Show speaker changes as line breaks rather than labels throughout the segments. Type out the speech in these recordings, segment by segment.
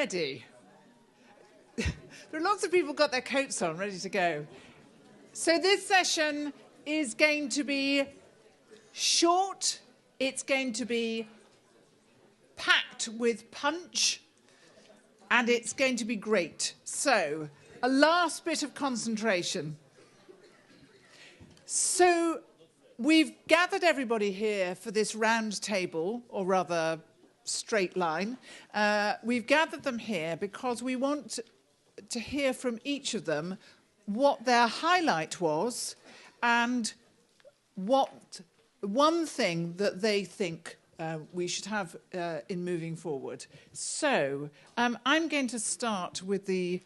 ready? There are lots of people got their coats on, ready to go. So this session is going to be short. It's going to be packed with punch. And it's going to be great. So, a last bit of concentration. So, we've gathered everybody here for this round table, or rather straight line. We've gathered them here because we want to hear from each of them what their highlight was and what one thing that they think we should have in moving forward. So I'm going to start with the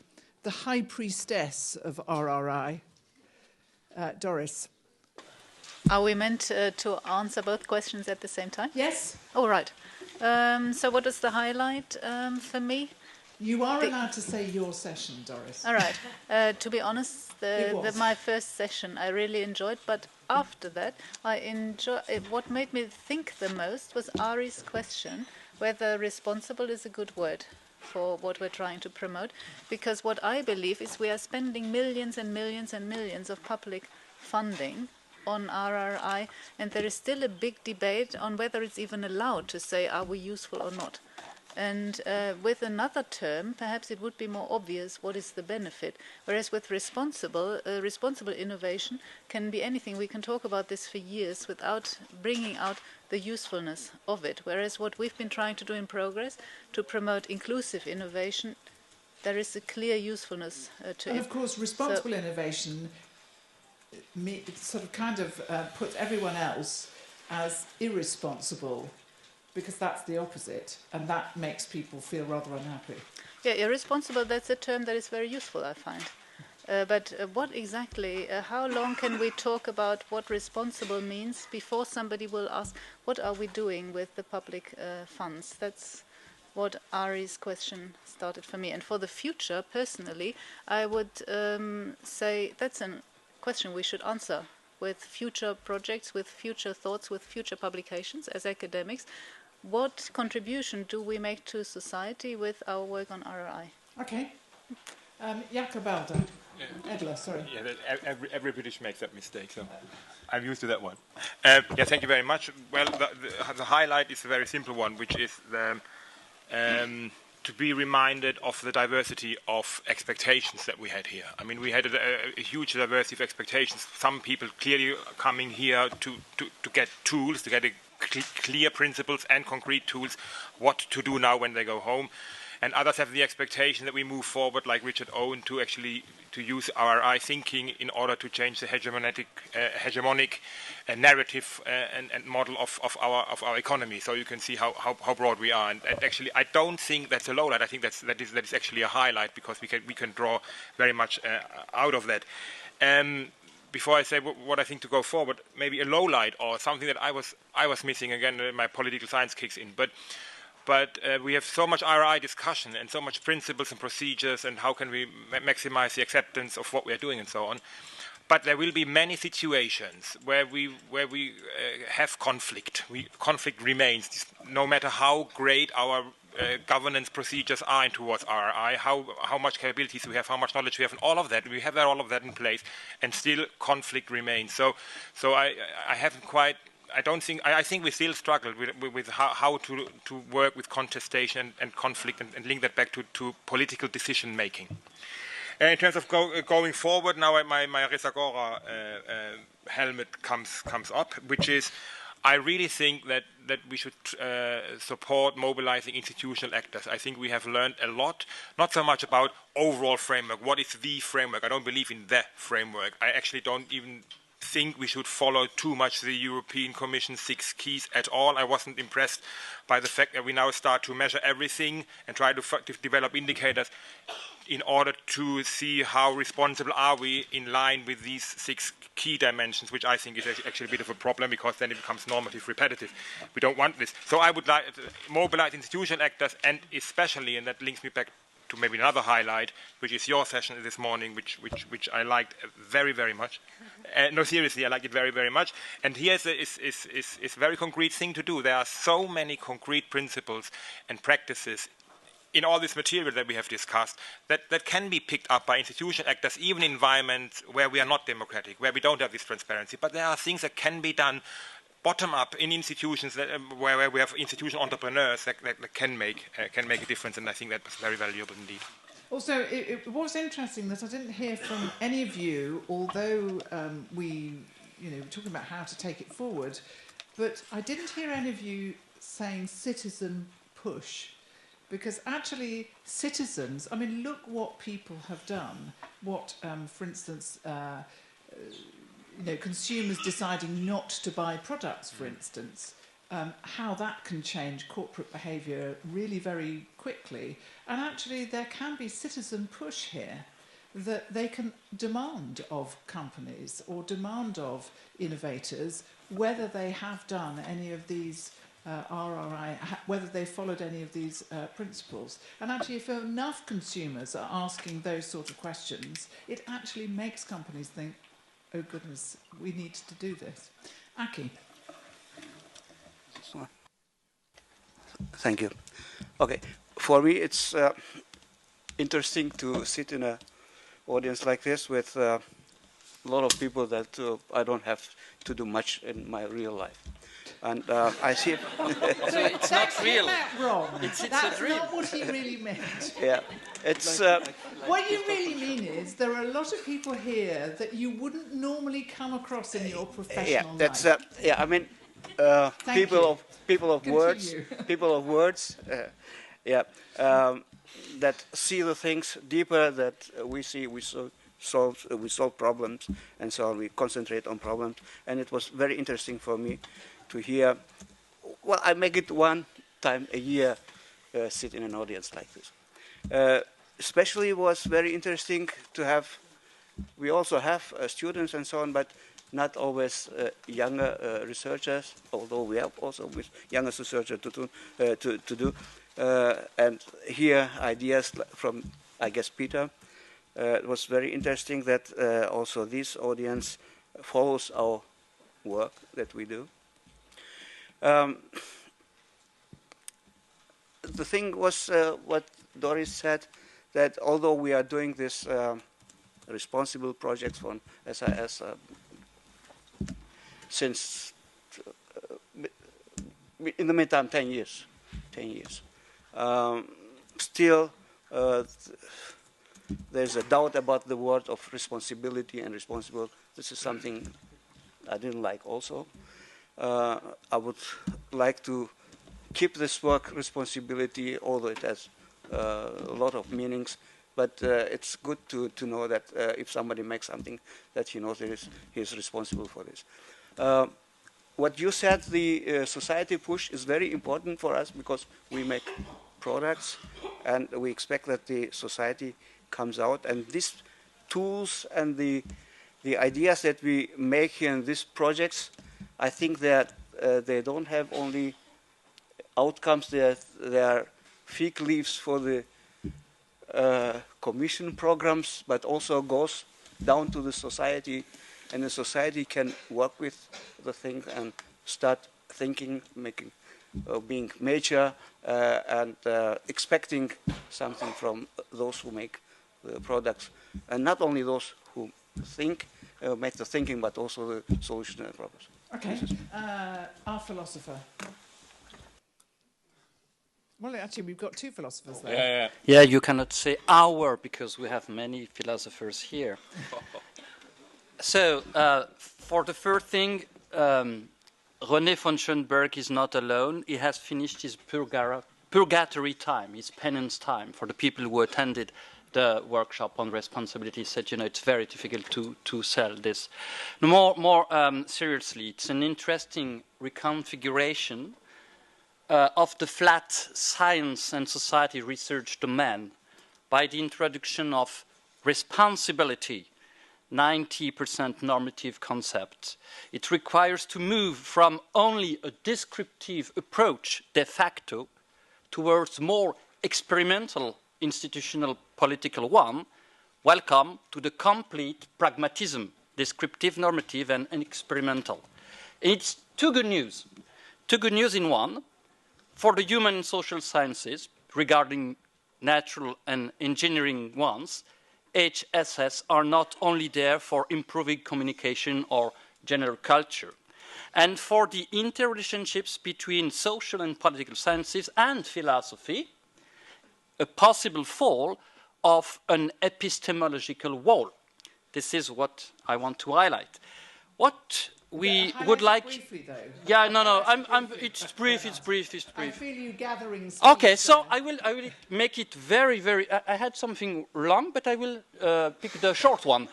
high priestess of RRI, Doris.
Are we meant to answer both questions at the same time?
Yes.
All right. So what is the highlight for me?
You are allowed to say your session, Doris.
All right. To be honest, my first session I really enjoyed, but after that, what made me think the most was Ari's question, whether responsible is a good word for what we're trying to promote. Because what I believe is we are spending millions and millions and millions of public funding on RRI, and there is still a big debate on whether it's even allowed to say, are we useful or not? And with another term, perhaps it would be more obvious what is the benefit. Whereas with responsible innovation can be anything. We can talk about this for years without bringing out the usefulness of it. Whereas what we've been trying to do in Progress, to promote inclusive innovation, there is a clear usefulness to it.
And of course, responsible innovation sort of kind of puts everyone else as irresponsible, because that's the opposite, and that makes people feel rather unhappy.
Yeah, irresponsible, that's a term that is very useful, I find. But what exactly, how long can we talk about what responsible means before somebody will ask, what are we doing with the public funds? That's what Ari's question started for me. And for the future, personally, I would say that's a question we should answer with future projects, with future thoughts, with future publications as academics. What contribution do we make to society with our work on RRI?
Okay. Jakob Edler, sorry.
Yeah, every British makes that mistake, so I'm used to that one. Yeah, thank you very much. Well, the highlight is a very simple one, which is to be reminded of the diversity of expectations that we had here. I mean, we had a huge diversity of expectations. Some people clearly coming here to get tools, to get clear principles and concrete tools, what to do now when they go home. And others have the expectation that we move forward, like Richard Owen, to actually use RRI thinking in order to change the hegemonic narrative and model of our economy. So you can see how broad we are. And actually, I don't think that's a lowlight. I think that is actually a highlight, because we can draw very much out of that. Before I say what I think to go forward, maybe a lowlight or something that I was missing, again, my political science kicks in. But we have so much RRI discussion and so much principles and procedures and how can we maximize the acceptance of what we are doing and so on. But there will be many situations where we have conflict. Conflict remains, no matter how great our governance procedures are towards RRI, how much capabilities we have, how much knowledge we have, and all of that. We have all of that in place, and still conflict remains. So I haven't quite. I think we still struggle with how to work with contestation and conflict and link that back to political decision making. In terms of going forward, now my Resagora helmet comes up, which is, I really think that we should support mobilizing institutional actors. I think we have learned a lot, not so much about overall framework. What is the framework? I don't believe in the framework. I actually don't even think we should follow too much the European Commission's 6 keys at all. I wasn't impressed by the fact that we now start to measure everything and try to develop indicators in order to see how responsible are we in line with these 6 key dimensions, which I think is actually a bit of a problem, because then it becomes normative repetitive. We don't want this. So I would like to mobilize institutional actors, and especially, and that links me back to maybe another highlight, which is your session this morning, which I liked very, very much. No, seriously, I liked it very, very much. And here's a very concrete thing to do. There are so many concrete principles and practices in all this material that we have discussed, that can be picked up by institution actors, even in environments where we are not democratic, where we don't have this transparency. But there are things that can be done bottom up in institutions that, where we have institutional entrepreneurs that can make a difference, and I think that was very valuable indeed.
Also, it was interesting that I didn't hear from any of you, although we were talking about how to take it forward, but I didn't hear any of you saying citizen push, because actually citizens, I mean, look what people have done. What, for instance, consumers deciding not to buy products, for instance, how that can change corporate behaviour really very quickly. And actually there can be citizen push here that they can demand of companies or demand of innovators whether they have done any of these RRI, whether they followed any of these principles. And actually, if enough consumers are asking those sort of questions, it actually makes companies think, oh goodness, we need to do this. Aki.
Thank you. Okay, for me it's interesting to sit in an audience like this with a lot of people that I don't have to do much in my real life. And I see it.
So it's not real.
Wrong.
It's
That's
a dream.
not what he really meant.
Yeah, it's.
What you really mean is there are a lot of people here that you wouldn't normally come across in your professional
that's
life.
I mean, people of words, people of words. That see the things deeper that we see. We solve problems, and so we concentrate on problems. And it was very interesting for me to hear. Well, I make it one time a year, sit in an audience like this. Especially was very interesting to have. We also have students and so on, but not always younger researchers. Although we have also with younger researchers to do. And hear ideas from, I guess, Peter. It was very interesting that also this audience follows our work that we do. The thing was what Doris said, that although we are doing this responsible projects from SIS since, in the meantime, 10 years. Still, there's a doubt about the word of responsibility and responsible. This is something I didn't like also. I would like to keep this work responsibility, although it has a lot of meanings. But it's good to know that if somebody makes something, that he knows he's responsible for this. What you said, the society push is very important for us because we make products and we expect that the society comes out. And these tools and the ideas that we make here in these projects, I think that they don't have only outcomes, they are fig leaves for the commission programs, but also goes down to the society, and the society can work with the thing and start thinking, making, being major, and expecting something from those who make the products, and not only those who think, make the thinking, but also the solution and problems.
Okay, our philosopher. Well, actually, we've got two philosophers there.
Yeah, you cannot say our because we have many philosophers here. So, for the first thing, René von Schönberg is not alone. He has finished his purgatory time, his penance time. For the people who attended the workshop on responsibility, said, it's very difficult to sell this. More seriously, it's an interesting reconfiguration of the flat science and society research domain by the introduction of responsibility, 90% normative concept. It requires to move from only a descriptive approach de facto towards more experimental institutional political one. Welcome to the complete pragmatism, descriptive, normative, and experimental. And it's two good news. Two good news in one. For the human and social sciences, regarding natural and engineering ones, HSS are not only there for improving communication or general culture. And for the interrelationships between social and political sciences and philosophy, a possible fall of an epistemological wall. This is what I want to highlight. What we would like...
Briefly, though.
Yeah, no, it's brief.
I feel you gathering speed.
Okay, so I will make it very, very... I had something long, but I will pick the short one.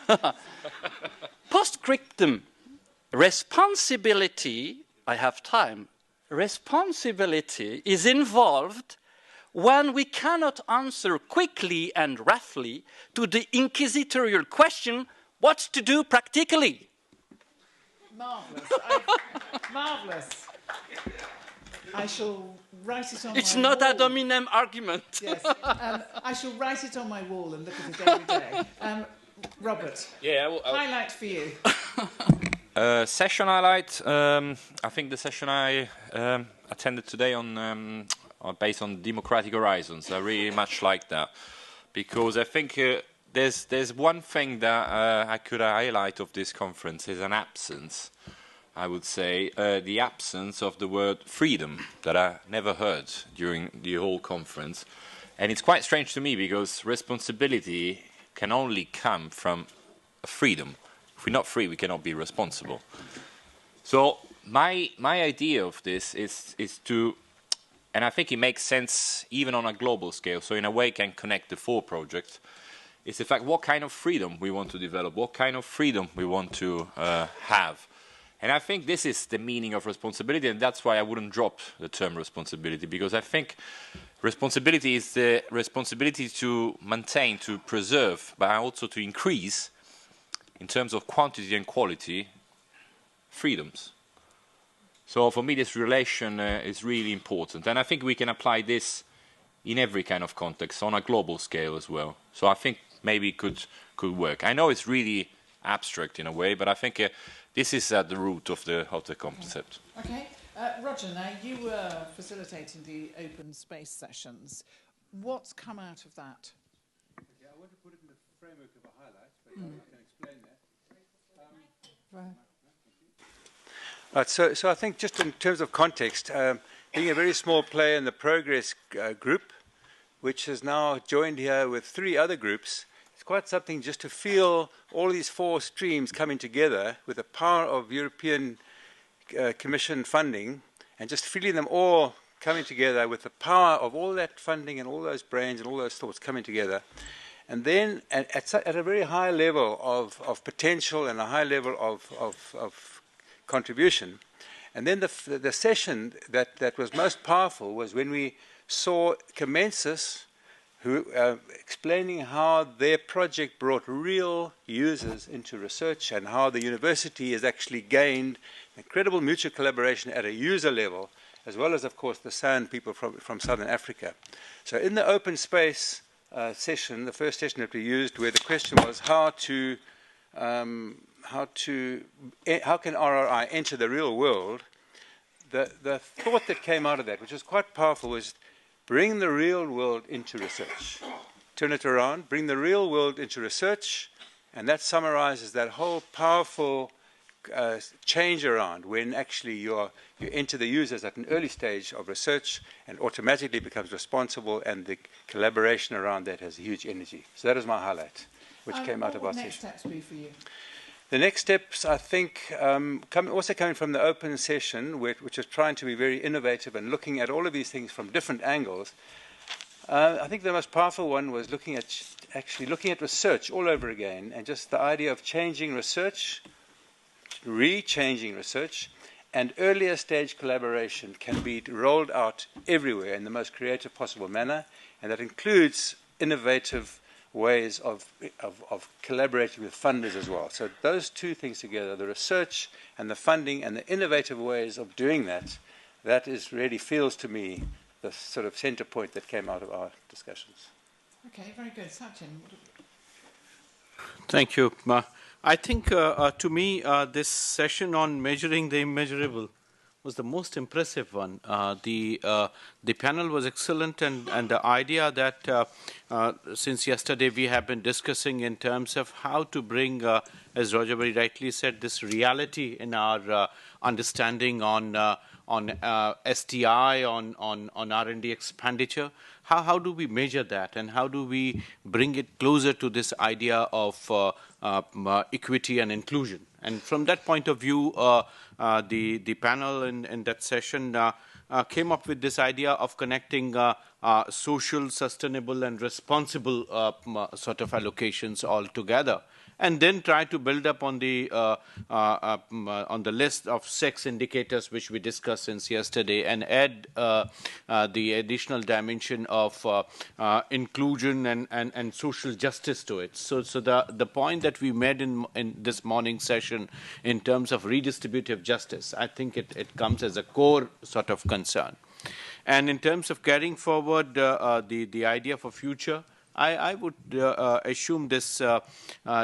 Postscriptum. Responsibility, I have time, responsibility is involved when we cannot answer quickly and roughly to the inquisitorial question, what to do practically?
Marvellous. Marvellous. I shall write it on
It's
my
not
wall.
a dominem argument.
Yes. I shall write it on my wall and look at it every day. Robert, highlight for you.
Session highlight. I think the session I attended today on based on democratic horizons. I really much like that because I think there's one thing that I could highlight of this conference is an absence. I would say the absence of the word freedom that I never heard during the whole conference, and it's quite strange to me because responsibility can only come from freedom. If we're not free, we cannot be responsible. So my idea of this is to, and I think it makes sense even on a global scale, so in a way can connect the four projects, is the fact what kind of freedom we want to develop, what kind of freedom we want to have. And I think this is the meaning of responsibility, and that's why I wouldn't drop the term responsibility, because I think responsibility is the responsibility to maintain, to preserve, but also to increase, in terms of quantity and quality, freedoms. So for me, this relation is really important. And I think we can apply this in every kind of context, on a global scale as well. So I think maybe it could work. I know it's really abstract in a way, but I think this is at the root of the concept.
Okay. Roger, now you were facilitating the open space sessions. What's come out of that?
Yeah, I want to put it in the framework of a highlight, but I can explain that. Right, so I think just in terms of context, being a very small player in the Progress group, which has now joined here with 3 other groups, it's quite something just to feel all these 4 streams coming together with the power of European Commission funding, and just feeling them all coming together with the power of all that funding and all those brains and all those thoughts coming together. And then at a very high level of potential and a high level of contribution. And then the session that was most powerful was when we saw Commensus, who explaining how their project brought real users into research and how the university has actually gained incredible mutual collaboration at a user level, as well as, of course, the San people from Southern Africa. So in the open space session, the first session that we used, where the question was how can RRI enter the real world, the thought that came out of that, which was quite powerful, was bring the real world into research. Turn it around, bring the real world into research, and that summarizes that whole powerful change around when actually you enter the users at an early stage of research and automatically becomes responsible, and the collaboration around that has a huge energy. So that is my highlight, which came out of our session.
What would next steps be for you?
The next steps, I think, also coming from the open session, which is trying to be very innovative and looking at all of these things from different angles. I think the most powerful one was looking at research all over again, and just the idea of changing research, re-changing research, and earlier stage collaboration can be rolled out everywhere in the most creative possible manner, and that includes innovative ways of collaborating with funders as well. So those 2 things together, the research and the funding and the innovative ways of doing that is really feels to me the sort of center point that came out of our discussions.
Okay, very good. Sachin.
Thank you. I think to me this session on measuring the immeasurable was the most impressive one. The panel was excellent, and the idea that since yesterday we have been discussing in terms of how to bring, as Roger very rightly said, this reality in our understanding on STI, on R&D expenditure. How do we measure that, and how do we bring it closer to this idea of equity and inclusion? And from that point of view, the panel in that session came up with this idea of connecting social, sustainable, and responsible sort of allocations all together, and then try to build up on the list of 6 indicators which we discussed since yesterday, and add the additional dimension of inclusion and social justice to it. So the point that we made in this morning session in terms of redistributive justice, I think it comes as a core sort of concern. And in terms of carrying forward the idea for future, I would assume this,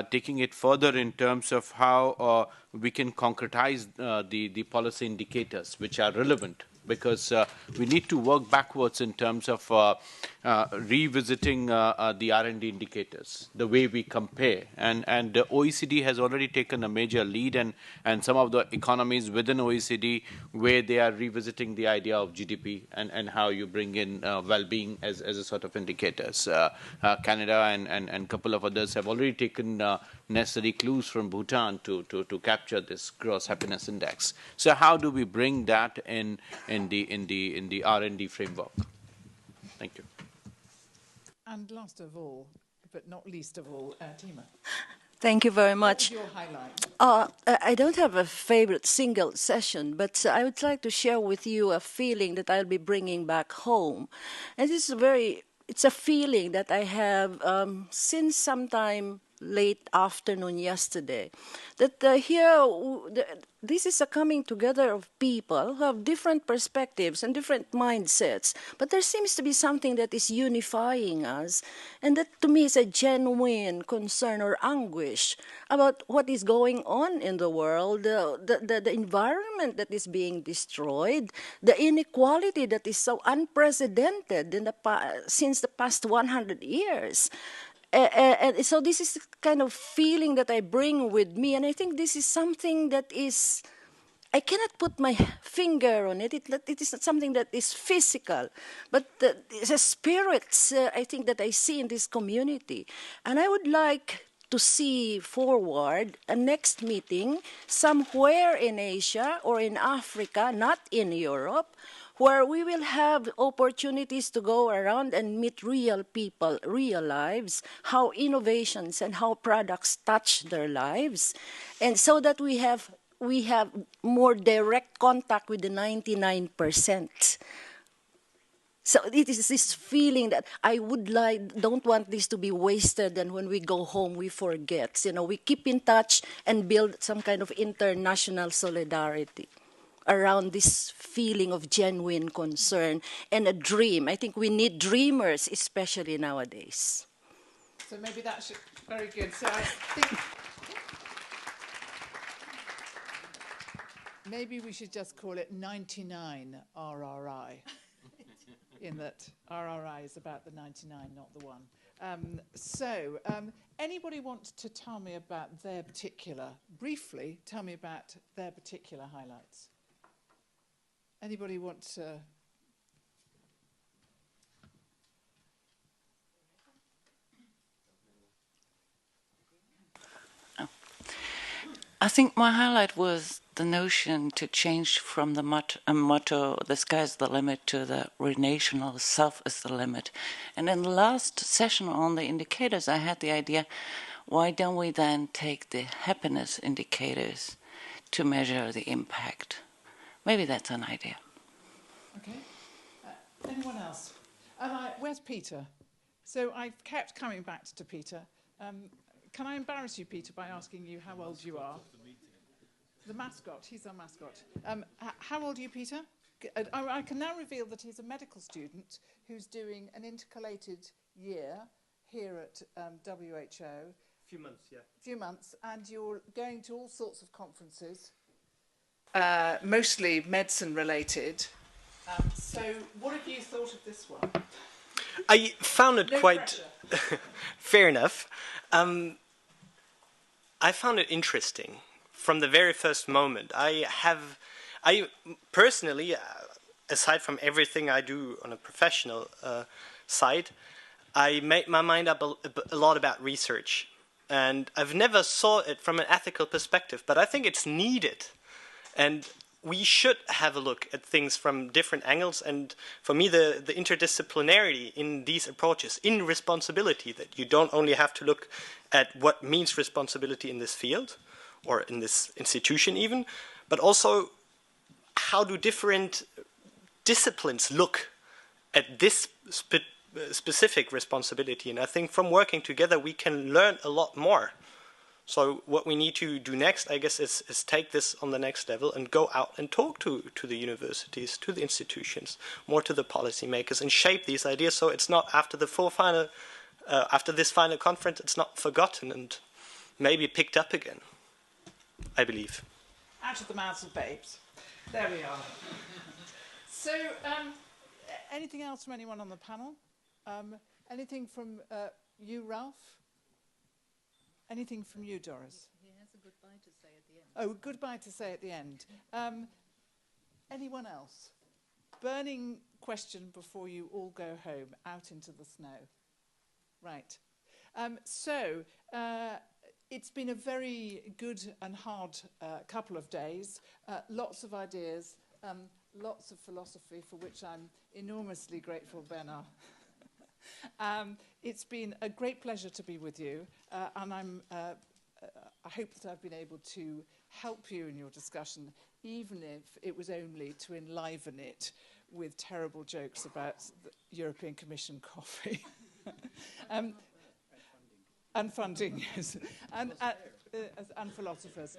taking it further in terms of how we can concretize the policy indicators which are relevant, because we need to work backwards in terms of revisiting the R&D indicators, the way we compare. And the OECD has already taken a major lead, and some of the economies within OECD where they are revisiting the idea of GDP and how you bring in well-being as a sort of indicators. Canada and a couple of others have already taken necessary clues from Bhutan to capture this gross happiness index. So how do we bring that in the R&D framework? Thank you.
And last of all, but not least of all, Tima.
Thank you very much.
What was your highlight?
I don't have a favorite single session, but I would like to share with you a feeling that I'll be bringing back home. And it's a feeling that I have since sometime late afternoon yesterday, that this is a coming together of people who have different perspectives and different mindsets, but there seems to be something that is unifying us, and that to me is a genuine concern or anguish about what is going on in the world, the environment that is being destroyed, the inequality that is so unprecedented since the past 100 years. And so this is the kind of feeling that I bring with me, and I think this is something that is, I cannot put my finger on it. It is not something that is physical, but it's a spirit, I think, that I see in this community. And I would like to see forward a next meeting somewhere in Asia or in Africa, not in Europe, where we will have opportunities to go around and meet real people, real lives, how innovations and how products touch their lives, and so that we have more direct contact with the 99%. So it is this feeling that I don't want this to be wasted, and when we go home we forget. We keep in touch and build some kind of international solidarity around this feeling of genuine concern and a dream. I think we need dreamers, especially nowadays.
So maybe that's very good. So I think maybe we should just call it 99 RRI, in that RRI is about the 99, not the 1. Anybody want to tell me about briefly tell me about their particular highlights? Anybody want to?
I think my highlight was the notion to change from the motto, the sky's the limit, to the relational self is the limit. And in the last session on the indicators, I had the idea, why don't we then take the happiness indicators to measure the impact? Maybe that's an idea.
Okay. Anyone else? Where's Peter? So I've kept coming back to Peter. Can I embarrass you, Peter, by asking you how old you are? The mascot. He's our mascot. How old are you, Peter? I can now reveal that he's a medical student who's doing an intercalated year here at WHO.
Few months, yeah.
Few months, and you're going to all sorts of conferences. mostly medicine related. So what have you thought of this one?
I found it quite fair enough. I found it interesting from the very first moment. I personally, aside from everything I do on a professional side, I made my mind up a lot about research. And I've never saw it from an ethical perspective, but I think it's needed. And we should have a look at things from different angles. And for me, the interdisciplinarity in these approaches, in responsibility, that you don't only have to look at what means responsibility in this field, or in this institution even, but also how do different disciplines look at this specific responsibility. And I think from working together we can learn a lot more. So what we need to do next, I guess, is take this on the next level and go out and talk to the universities, to the institutions, more to the policymakers, and shape these ideas so it's not after the after this final conference, it's not forgotten and maybe picked up again, I believe.
Out of the mouths of babes. There we are. So, anything else from anyone on the panel? Anything from you, Ralph? Anything from you, Doris?
He has a goodbye to say at the end.
Oh, goodbye to say at the end. Anyone else? Burning question before you all go home, out into the snow. Right. It's been a very good and hard couple of days. Lots of ideas, lots of philosophy, for which I'm enormously grateful, Bernard. It's been a great pleasure to be with you, and I hope that I've been able to help you in your discussion, even if it was only to enliven it with terrible jokes about the European Commission coffee. And funding, yes, and philosophers,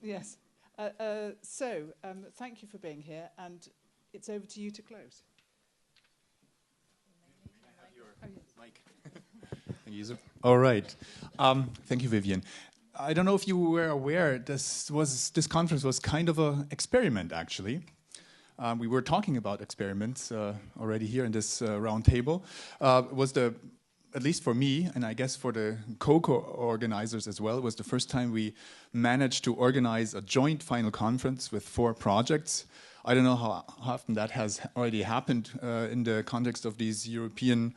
yes. Thank you for being here, and it's over to you to close.
Thank you. All right. Thank you, Vivian. I don't know if you were aware, this conference was kind of an experiment, actually. We were talking about experiments already here in this round table. At least for me, and I guess for the co-organizers as well, was the first time we managed to organize a joint final conference with 4 projects. I don't know how often that has already happened in the context of these European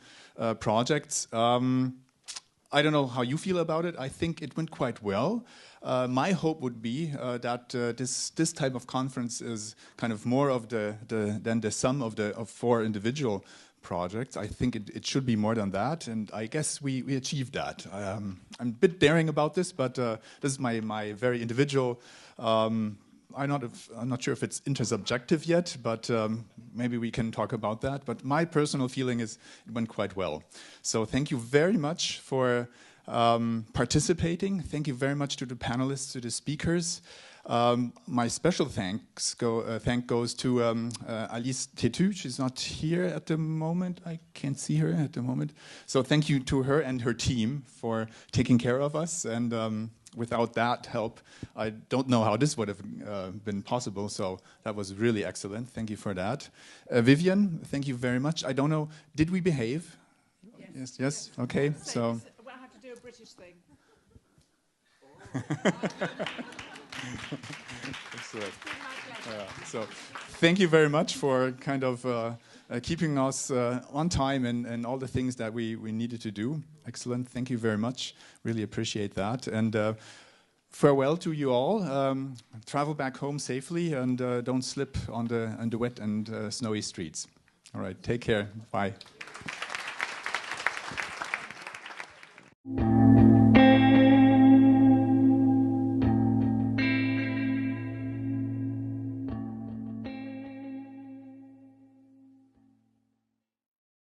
projects. I don't know how you feel about it. I think it went quite well. My hope would be that this type of conference is kind of more of than the sum of 4 individual projects. I think it should be more than that, and I guess we achieved that. I'm a bit daring about this, but this is my very individual. I'm not sure if it's intersubjective yet, but maybe we can talk about that. But my personal feeling is it went quite well. So thank you very much for participating. Thank you very much to the panelists, to the speakers. My special thank goes to Alice Tétu. She's not here at the moment. I can't see her at the moment. So thank you to her and her team for taking care of us. And without that help, I don't know how this would have been possible. So that was really excellent. Thank you for that. Vivian, thank you very much. I don't know, did we behave? Yes. Yes? Okay. So
I have to do a British thing.
Excellent. So thank you very much for kind of keeping us on time and all the things that we needed to do. Excellent. Thank you very much. Really appreciate that. And farewell to you all. Travel back home safely and don't slip on the wet and snowy streets. All right. Take care. Bye.